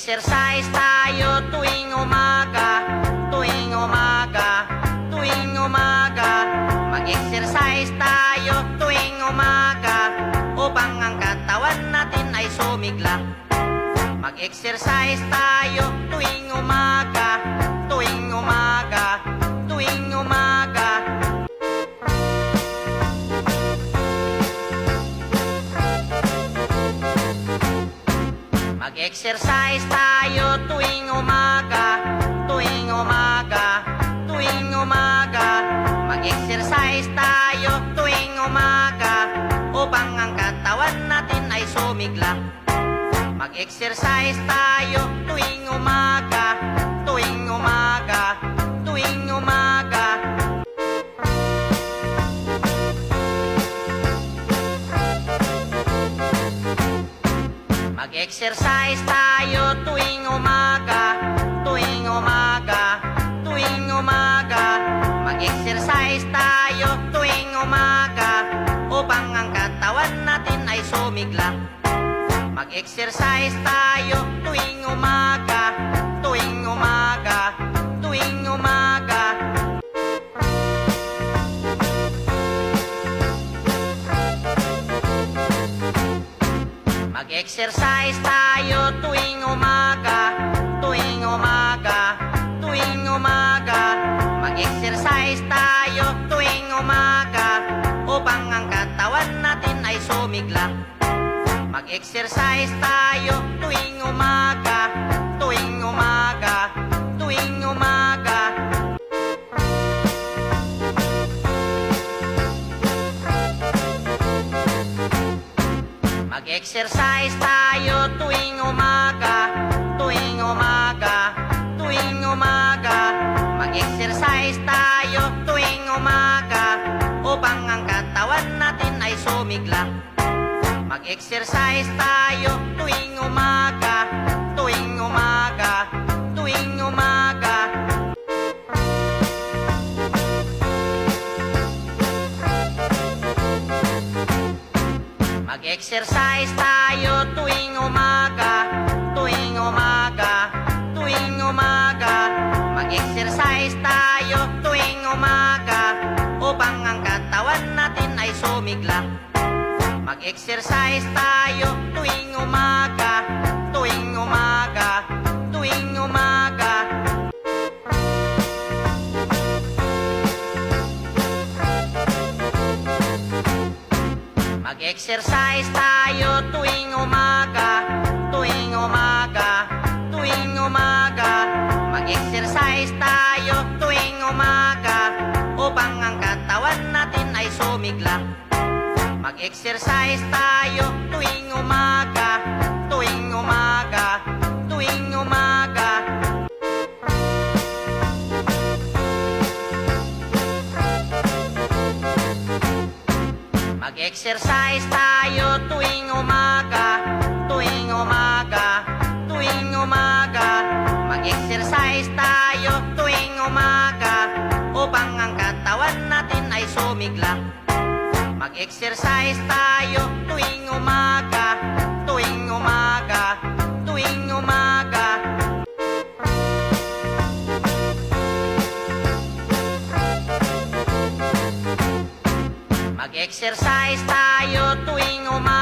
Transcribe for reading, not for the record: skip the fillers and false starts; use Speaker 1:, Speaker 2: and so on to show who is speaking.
Speaker 1: Mag-exercise tayo tuwing umaga, tuwing umaga, tuwing umaga. Mag-exercise tayo tuwing umaga, upang ang katawan natin ay sumigla. Mag-exercise tayo tuwing umaga, tuwing umaga, tuwing umaga. Mag-exercise tayo tuwing umaga, tuwing umaga, tuwing umaga. Mag-exercise tayo tuwing umaga, upang ang katawan natin ay sumigla. Mag-exercise tayo tuwing umaga, tuwing umaga, tuwing umaga. Mag-exercise tayo tuwing umaga, tuwing umaga, tuwing umaga. Mag-exercise tayo tuwing umaga, upang ang katawan natin ay sumigla. Mag-exercise tayo tuwing umaga, tuwing umaga, tuwing umaga. Mag-exercise tayo tuwing umaga, tuwing umaga, tuwing umaga. Mag-exercise tayo tuwing umaga, upang ang katawan natin ay sumigla. Mag-exercise tayo tuwing umaga, tuwing umaga, tuwing umaga. Mag-exercise tayo tuwing umaga, tuwing umaga, tuwing umaga. Mag-exercise tayo tuwing umaga, upang ang katawan natin ay sumigla. Mag-exercise tayo tuwing umaga, tuwing umaga, tuwing umaga. Mag-exercise tayo tuwing umaga, tuwing umaga, tuwing umaga. Mag-exercise tayo tuwing umaga, upang ang katawan natin ay sumigla. Mag-exercise tayo tuwing umaga, tuwing umaga, tuwing umaga. Mag-exercise tayo tuwing umaga, tuwing umaga, tuwing umaga. Mag-exercise tayo tuwing umaga, upang ang katawan natin ay sumigla. Mag-exercise tayo tuwing umaga, tuwing umaga, tuwing umaga. Mag-exercise tayo tuwing umaga, tuwing umaga, tuwing umaga. Mag-exercise tayo tuwing umaga, upang ang katawan natin ay sumigla. Mag-exercise tayo tuwing umaga, tuwing umaga, tuwing umaga. Mag-exercise tayo tuwing umaga.